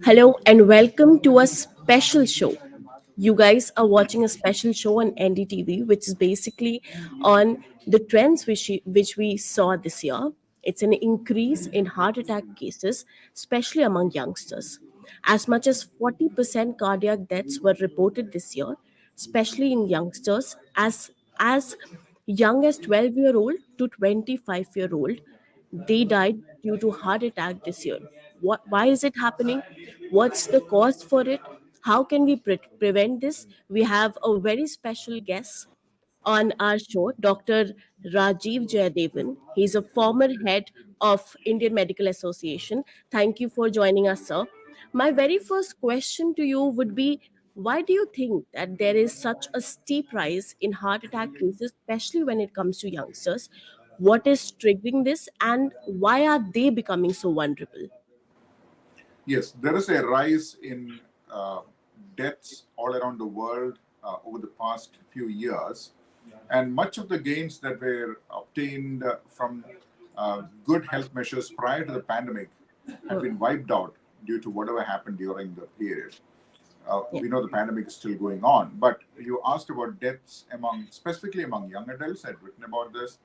Hello and welcome to a special show. You guys are watching a special show on NDTV, which is basically on the trends which we saw this year. It's an increase in heart attack cases, especially among youngsters. As much as 40% cardiac deaths were reported this year, especially in youngsters, as young as 12-year-old to 25-year-old. They died due to heart attack this year. Why is it happening? What's the cause for it? How can we prevent this? We have a very special guest on our show, Dr. Rajeev Jayadevan. He's a former head of Indian Medical Association. Thank you for joining us, sir. My very first question to you would be, why do you think that there is such a steep rise in heart attack cases, especially when it comes to youngsters? What is triggering this, and why are they becoming so vulnerable? Yes, there is a rise in deaths all around the world over the past few years. And much of the gains that were obtained from good health measures prior to the pandemic have been wiped out due to whatever happened during the period. Yeah. We know the pandemic is still going on, but you asked about deaths specifically among young adults. I'd written about this.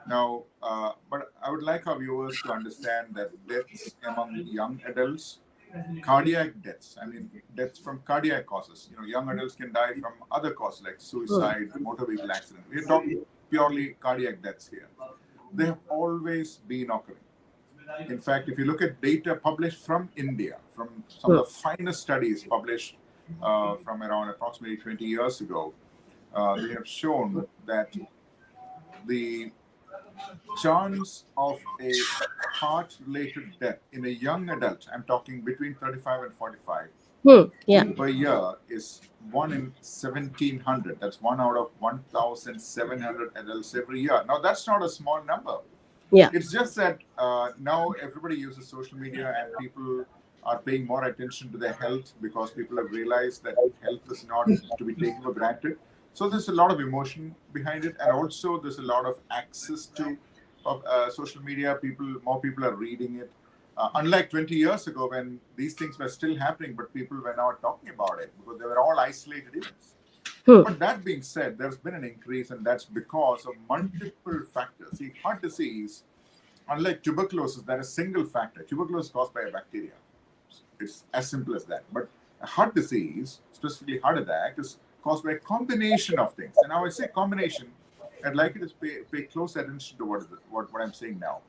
Now, but I would like our viewers to understand that deaths among young adults, cardiac deaths, I mean, deaths from cardiac causes. Young adults can die from other causes like suicide, motor vehicle accident. We're talking purely cardiac deaths here. They have always been occurring. In fact, if you look at data published from India, from some of the finest studies published from around approximately 20 years ago, they have shown that the chance of a heart-related death in a young adult, I'm talking between 35 and 45, Yeah. per year is 1 in 1700. That's 1 out of 1,700 adults every year. Now, that's not a small number. Yeah. It's just that now everybody uses social media and people are paying more attention to their health because people have realized that health is not to be taken for granted. So there's a lot of emotion behind it, and also there's a lot of access to social media. More people are reading it. Unlike 20 years ago when these things were still happening, but people were not talking about it because they were all isolated events. But that being said, there's been an increase, and that's because of multiple factors. See, heart disease, unlike tuberculosis, that is a single factor. Tuberculosis is caused by a bacteria. It's as simple as that. But a heart disease, specifically heart attack, is caused by a combination of things. And now I say combination, I'd like you to pay close attention to what I'm saying now.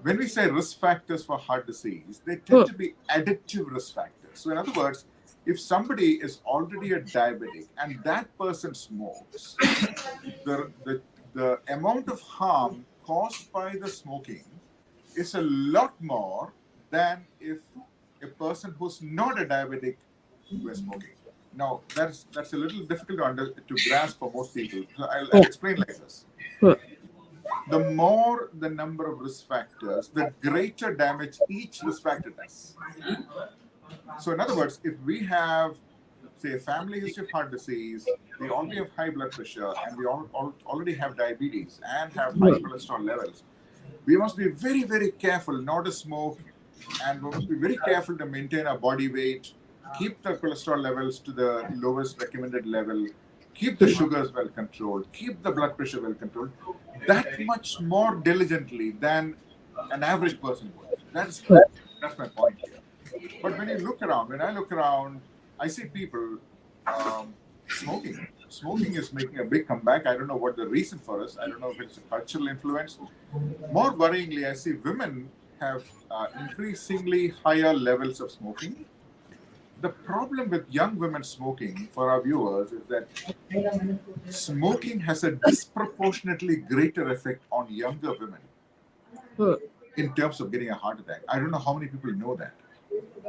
When we say risk factors for heart disease, they tend to be additive risk factors. So in other words, if somebody is already a diabetic and that person smokes, the amount of harm caused by the smoking is a lot more than if a person who's not a diabetic were smoking. Now, that's a little difficult to grasp for most people. So I'll explain like this. The more the number of risk factors, the greater damage each risk factor does. So in other words, if we have, say, a family history of heart disease, we already have high blood pressure, and we already have diabetes and have high cholesterol levels, we must be very, very careful not to smoke, and we must be very careful to maintain our body weight, keep the cholesterol levels to the lowest recommended level, keep the sugars well controlled, keep the blood pressure well controlled, that much more diligently than an average person would. That's my point here. But when I look around, I see people smoking. Smoking is making a big comeback. I don't know what the reason for is. I don't know if it's a cultural influence. More worryingly, I see women have increasingly higher levels of smoking. The problem with young women smoking, for our viewers, is that smoking has a disproportionately greater effect on younger women in terms of getting a heart attack. I don't know how many people know that.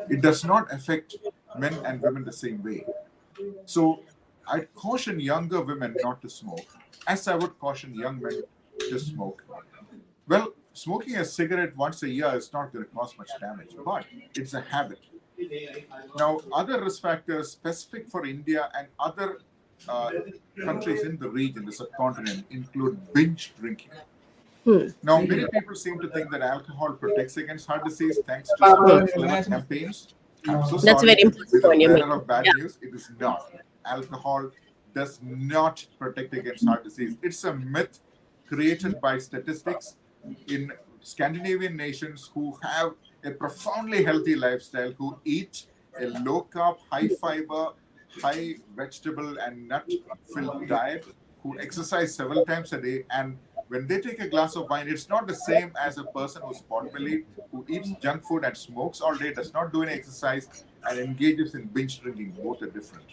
It does not affect men and women the same way. So I'd caution younger women not to smoke, as I would caution young men to smoke. Well, smoking a cigarette once a year is not going to cause much damage, but it's a habit. Now, other risk factors specific for India and other countries in the region, the subcontinent, include binge drinking. Now, many people seem to think that alcohol protects against heart disease thanks to some clever campaigns. I'm so That's a sorry very to be important the point you're bearer making. of bad Yeah. news. It is not. Alcohol does not protect against heart disease. It's a myth created by statistics in Scandinavian nations who have a profoundly healthy lifestyle, who eat a low carb, high fiber, high vegetable and nut filled diet, who exercise several times a day. And when they take a glass of wine, it's not the same as a person who's pot bellied, who eats junk food and smokes all day, does not do any exercise, and engages in binge drinking. Both are different.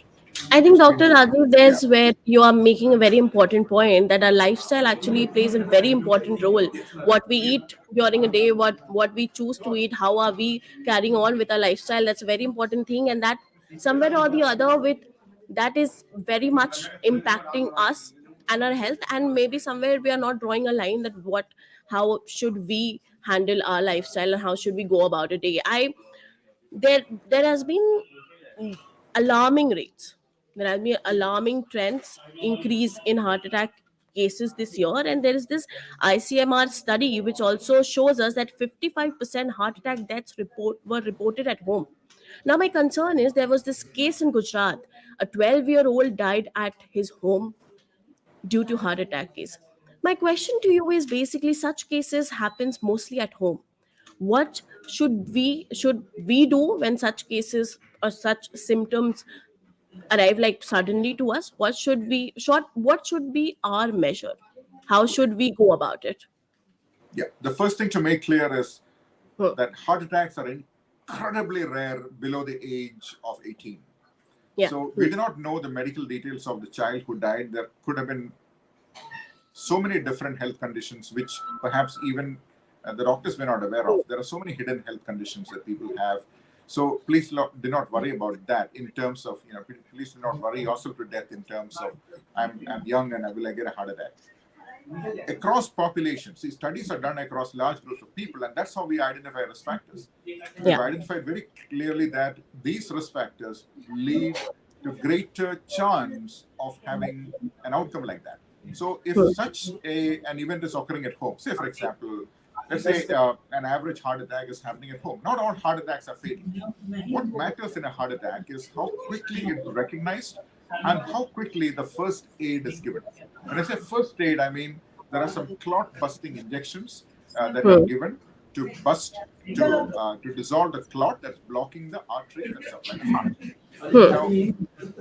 I think, Dr. Extremely Rajeev, different. Yeah. there's where you are making a very important point that our lifestyle actually plays a very important role. What we eat during a day, what we choose to eat, how are we carrying on with our lifestyle? That's a very important thing, and that somewhere or the other, with that is very much impacting us and our health. And maybe somewhere we are not drawing a line that how should we handle our lifestyle and how should we go about a day. There has been alarming rates. There have been alarming trends increase in heart attack cases this year, and there is this ICMR study which also shows us that 55% heart attack deaths were reported at home. Now, my concern is there was this case in Gujarat. A 12-year-old died at his home due to heart attack case. My question to you is basically such cases happens mostly at home. What should we do when such cases or such symptoms arrive like suddenly to us? What should be our measure? How should we go about it? Yeah. The first thing to make clear is Hmm. that heart attacks are incredibly rare below the age of 18. Yeah. So we do not know the medical details of the child who died. There could have been so many different health conditions, which perhaps even the doctors were not aware of. There are so many hidden health conditions that people have. So please do not worry about that in terms of, please do not worry yourself to death in terms of, I'm young and will I get a heart attack? Across populations, see, studies are done across large groups of people, and that's how we identify risk factors. We've Yeah. identified very clearly that these risk factors lead to greater chance of having an outcome like that. So if such an event is occurring at home, say for example, let's say an average heart attack is happening at home. Not all heart attacks are fatal. What matters in a heart attack is how quickly it's recognized and how quickly the first aid is given. When I say first aid, I mean there are some clot busting injections that are given to to dissolve the clot that's blocking the artery that supply the heart. Now,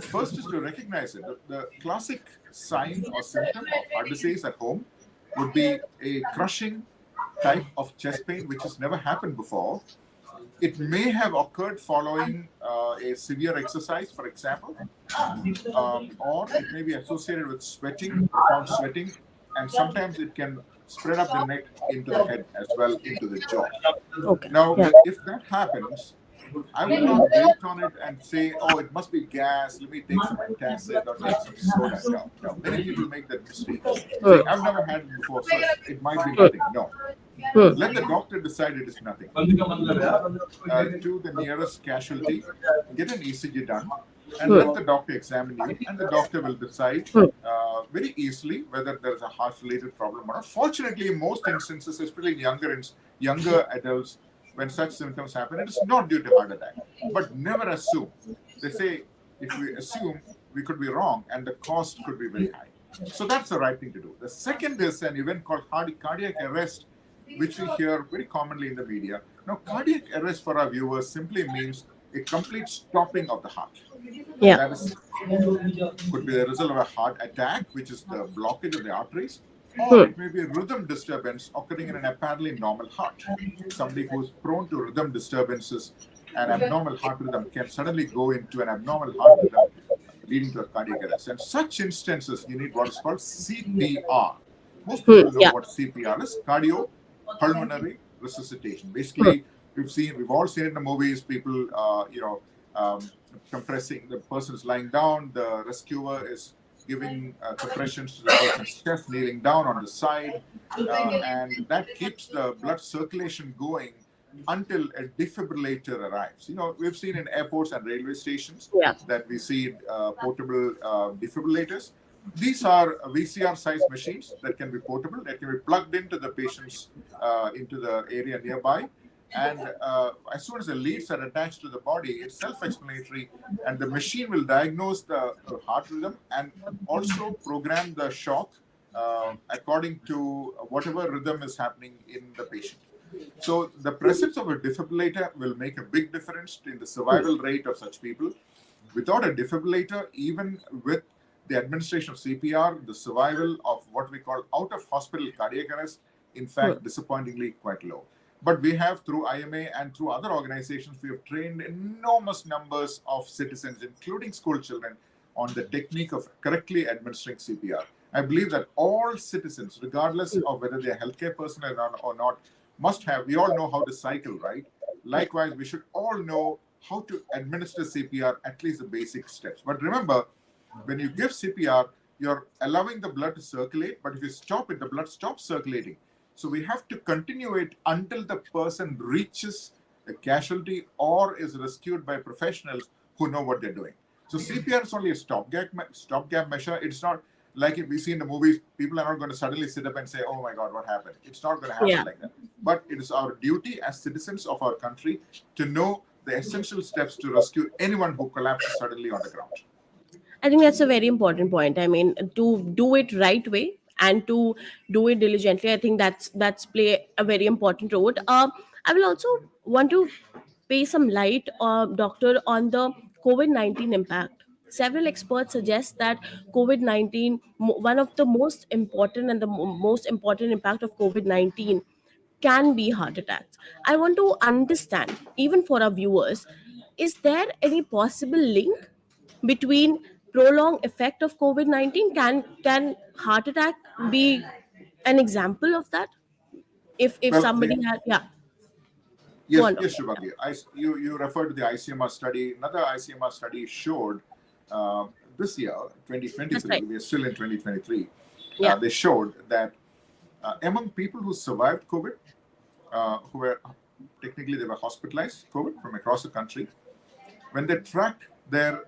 first is to recognize it. The classic sign or symptom of heart disease at home would be a crushing type of chest pain, which has never happened before. It may have occurred following a severe exercise, for example, or it may be associated with sweating, profound sweating, and sometimes it can spread up the neck into the head as well, into the jaw. Okay. Now, Yeah. if that happens, I would not wait on it and say, oh, it must be gas. Let me take some antacid or take some soda. No, no. Many people make that mistake. Say, I've never had it before, so it might be nothing. No. Let the doctor decide it is nothing. Go to the nearest casualty, get an ECG done, and let the doctor examine you, and the doctor will decide very easily whether there is a heart-related problem or not. Fortunately, in most instances, especially in younger adults, when such symptoms happen, it is not due to heart attack. But never assume. They say if we assume, we could be wrong, and the cost could be very high. So that's the right thing to do. The second is an event called cardiac arrest, which we hear very commonly in the media. Now, cardiac arrest for our viewers simply means a complete stopping of the heart. Yeah. That could be the result of a heart attack, which is the blockage of the arteries, or it may be a rhythm disturbance occurring in an apparently normal heart. Somebody who's prone to rhythm disturbances, an abnormal heart rhythm can suddenly go into an abnormal heart rhythm, leading to a cardiac arrest. And such instances, you need what is called CPR. Most people know Yeah. what CPR is: cardiopulmonary resuscitation. Basically, we've all seen it in the movies. People, compressing. The person is lying down. The rescuer is giving compressions to the person's chest, kneeling down on the side, and that keeps the blood circulation going until a defibrillator arrives. We've seen in airports and railway stations Yeah. that we see portable defibrillators. These are VCR-sized machines that can be portable, that can be plugged into the patient's into the area nearby, And as soon as the leads are attached to the body, it's self-explanatory, and the machine will diagnose the heart rhythm and also program the shock according to whatever rhythm is happening in the patient. So the presence of a defibrillator will make a big difference in the survival rate of such people. Without a defibrillator, even with the administration of CPR, the survival of what we call out of hospital cardiac arrest, in fact, disappointingly quite low. But we have, through IMA and through other organizations, we have trained enormous numbers of citizens, including school children, on the technique of correctly administering CPR. I believe that all citizens, regardless of whether they are healthcare personnel or not, must have, we all know how to cycle, right? Likewise, we should all know how to administer CPR, at least the basic steps. But remember, when you give CPR, you're allowing the blood to circulate, but if you stop it, the blood stops circulating. So we have to continue it until the person reaches a casualty or is rescued by professionals who know what they're doing. So CPR is only a stopgap measure. It's not like if we see in the movies, people are not going to suddenly sit up and say, oh my God, what happened? It's not going to happen like that. But it is our duty as citizens of our country to know the essential steps to rescue anyone who collapses suddenly on the ground. I think that's a very important point. I mean, to do it right way and to do it diligently, I think that's play a very important role. I will also want to pay some light, doctor, on the COVID-19 impact. Several experts suggest that COVID-19, one of the most important and the most important impact of COVID-19 can be heart attacks. I want to understand, even for our viewers, is there any possible link between prolonged effect of COVID-19? Can heart attack be an example of that? If Well, somebody had, yeah, go yes, on, yes, doctor. Shubhangi. You referred to the ICMR study. Another ICMR study showed this year, That's 2023, right. we are still in 2023, Yeah. they showed that among people who survived COVID, who were technically they were hospitalized COVID from across the country, when they tracked their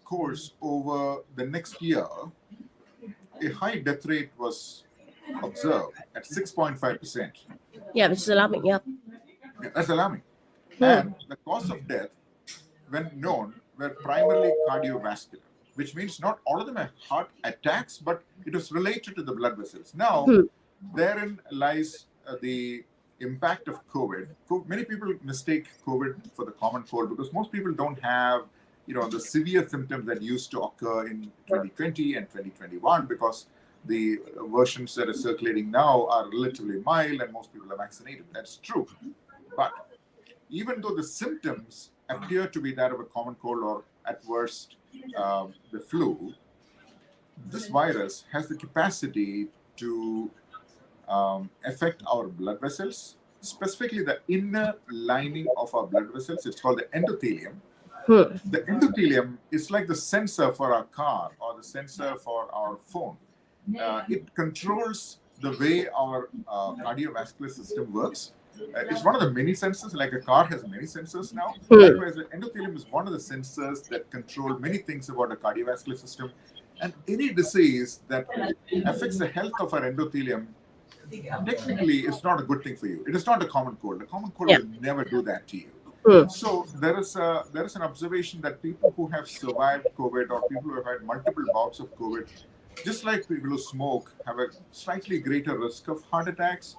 course over the next year, a high death rate was observed at 6.5%. Yeah, which is alarming. Yeah. That's alarming. Hmm. And the cause of death, when known, were primarily cardiovascular, which means not all of them are heart attacks, but it was related to the blood vessels. Now, Hmm. therein lies the impact of COVID. Many people mistake COVID for the common cold because most people don't have, the severe symptoms that used to occur in 2020 and 2021 because the versions that are circulating now are relatively mild and most people are vaccinated. That's true. But even though the symptoms appear to be that of a common cold or at worst the flu, this virus has the capacity to affect our blood vessels, specifically the inner lining of our blood vessels. It's called the endothelium. Hmm. The endothelium is like the sensor for our car or the sensor for our phone. It controls the way our cardiovascular system works. It's one of the many sensors, like a car has many sensors now. Hmm. Likewise, the endothelium is one of the sensors that control many things about the cardiovascular system. And any disease that affects the health of our endothelium, technically, it's not a good thing for you. It is not a common cold. A common cold Yeah. will never do that to you. Hmm. So there is an observation that people who have survived COVID or people who have had multiple bouts of COVID, just like people who smoke, have a slightly greater risk of heart attacks.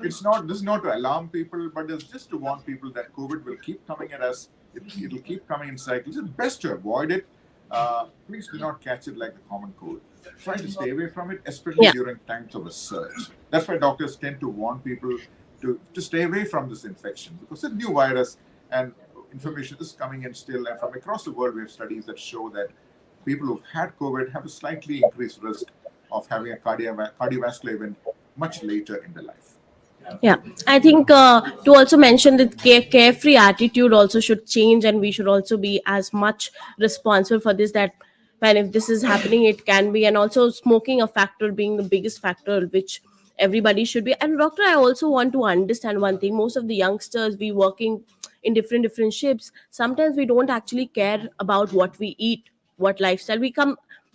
This is not to alarm people, but it's just to warn people that COVID will keep coming at us. It'll keep coming in cycles. It's best to avoid it. Please do not catch it like the common cold. Try to stay away from it, especially Yeah. during times of a surge. That's why doctors tend to warn people to stay away from this infection because it's a new virus and information is coming in still. And from across the world, we have studies that show that people who've had COVID have a slightly increased risk of having a cardiovascular event much later in their life. Yeah, I think to also mention that carefree attitude also should change, and we should also be as much responsible for this. That when if this is happening, it can be, and also smoking a factor being the biggest factor, which everybody should be. And doctor, I also want to understand one thing. Most of the youngsters, we working in different shifts. Sometimes we don't actually care about what we eat, what lifestyle we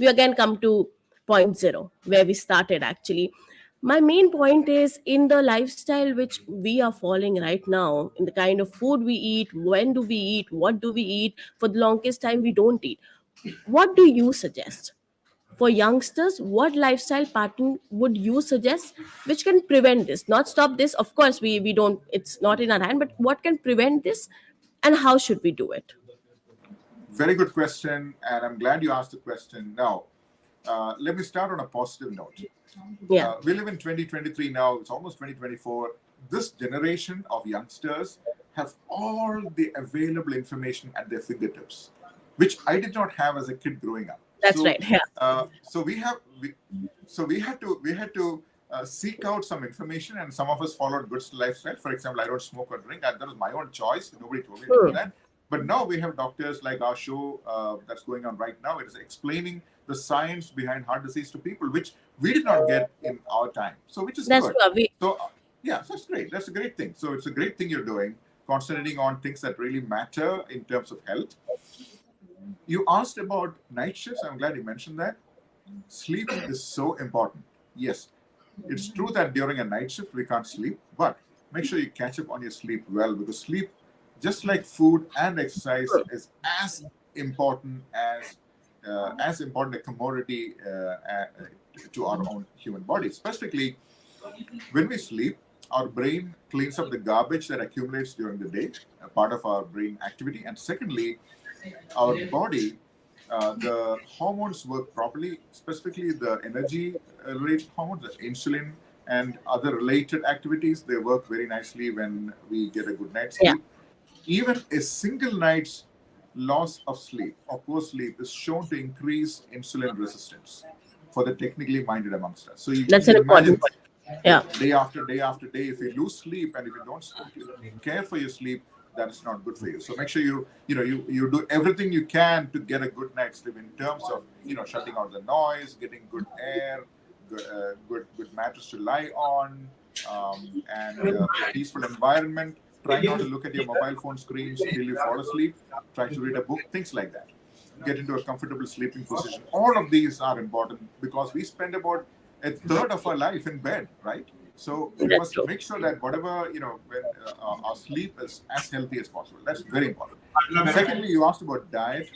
again come to point zero where we started actually. My main point is in the lifestyle which we are following right now, in the kind of food we eat, when do we eat, what do we eat, for the longest time we don't eat. What do you suggest? For youngsters, what lifestyle pattern would you suggest which can prevent this? Not stop this, of course, we don't, it's not in our hand, but what can prevent this and how should we do it? Very good question, and I'm glad you asked the question. Now, let me start on a positive note. Yeah, We live in 2023 now, it's almost 2024. This generation of youngsters have all the available information at their fingertips, which I did not have as a kid growing up. that's right. Yeah, So we had to seek out some information, and some of us followed good lifestyle. For example, I don't smoke or drink, and that was my own choice. Nobody told me to do that. But now we have doctors like our show that's going on right now. It is explaining the science behind heart disease to people, which we did not get in our time. So, which is that's good. true. So, yeah, so that's great. That's a great thing. So, it's a great thing you're doing, concentrating on things that really matter in terms of health. You asked about night shifts. I'm glad you mentioned that. Sleep is so important. Yes, it's true that during a night shift we can't sleep, but make sure you catch up on your sleep well, because sleep, just like food and exercise, is as important a commodity to our own human body. Specifically, when we sleep, our brain cleans up the garbage that accumulates during the day, a part of our brain activity. And secondly, our body, the hormones work properly, specifically the energy related hormones, the insulin and other related activities. They work very nicely when we get a good night's Yeah, sleep. Even a single night's loss of sleep or poor sleep is shown to increase insulin resistance for the technically minded amongst us. So that's an you important imagine, point. yeah, Yeah, day after day after day, if you lose sleep and if you don't care for your sleep, that is not good for you. So make sure you do everything you can to get a good night's sleep, in terms of shutting out the noise, getting good air, good mattress to lie on, and a peaceful environment. Try not to look at your mobile phone screens till you fall asleep. Try to read a book, things like that. Get into a comfortable sleeping position. All of these are important because we spend about a third of our life in bed, right? So we that's must true. make sure that whatever, when our sleep is as healthy as possible. That's very important. Secondly, you asked about diet.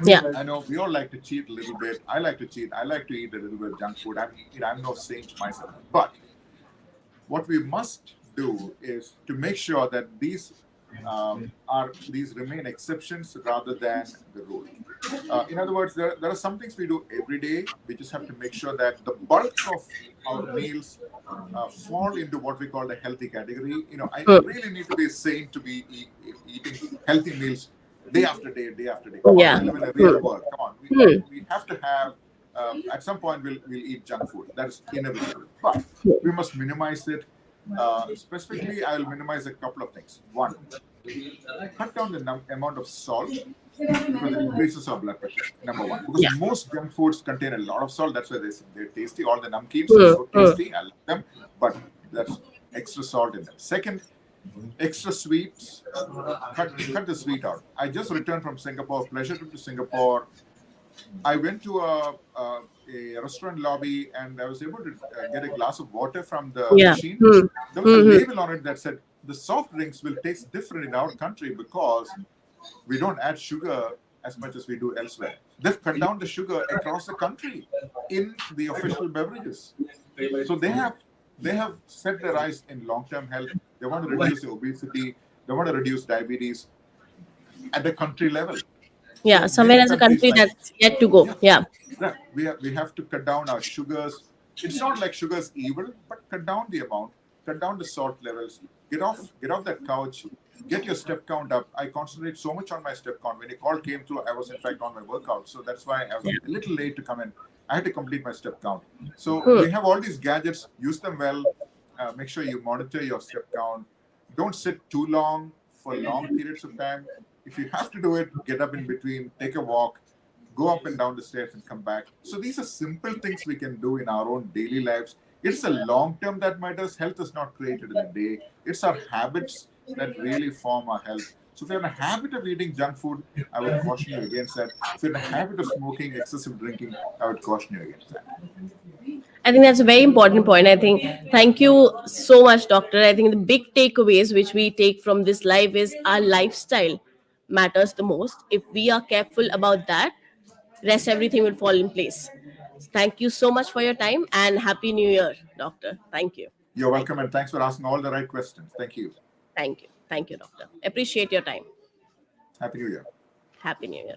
Yeah, I know we all like to cheat a little bit. I like to cheat. I like to eat a little bit of junk food. I'm no saint myself. But what we must do is to make sure that these remain exceptions rather than the rule. In other words, there are some things we do every day. We just have to make sure that the bulk of our meals fall into what we call the healthy category. I really need to be a saint to be eating healthy meals day after day, day after day. Come on, yeah. we live in a real world. Come on, we have to have. At some point, we'll eat junk food. That is inevitable. But we must minimize it. Specifically, I will minimize a couple of things. One, cut down the amount of salt, because it increases our blood pressure. Number one, because Yeah. most junk foods contain a lot of salt. That's why they're tasty. All the namkeens are Mm, so mm. tasty. I love them, but that's extra salt in them. Second, extra sweets. Cut the sweet out. I just returned from Singapore. Pleasure trip to Singapore. I went to a restaurant lobby and I was able to get a glass of water from the Yeah. machine. Mm. There was a Mhm. label on it that said the soft drinks will taste different in our country because we don't add sugar as much as we do elsewhere. They've cut down the sugar across the country in the official beverages. So they have set their eyes in long-term health. They want to reduce the obesity. They want to reduce diabetes at the country level. Yeah, So somewhere many as a countries country like, that's yet to go. yeah, Yeah. right. We have to cut down our sugars. It's not like sugar's evil, but cut down the amount, cut down the salt levels. Get off that couch. Get your step count up. I concentrate so much on my step count. When the call came through, I was in fact on my workout, so that's why I was Yeah. a little late to come in. I had to complete my step count. So Hmm. we have all these gadgets. Use them well. Make sure you monitor your step count. Don't sit too long for long periods of time. If you have to do it, get up in between, take a walk, go up and down the stairs and come back. So these are simple things we can do in our own daily lives. It's a long term that matters. Health is not created in a day. It's our habits that really form our health. So if you're in a habit of eating junk food, I would caution you against that. If you're in a habit of smoking, excessive drinking, I would caution you against that. I think that's a very important point. I think thank you so much, doctor. I think the big takeaways which we take from this live is our lifestyle matters the most. If we are careful about that, rest everything will fall in place. Thank you so much for your time and happy new year, doctor. Thank you. You're Thank welcome, you. and thanks for asking all the right questions. Thank you. Thank you. Thank you, doctor. Appreciate your time. Happy New Year. Happy new year.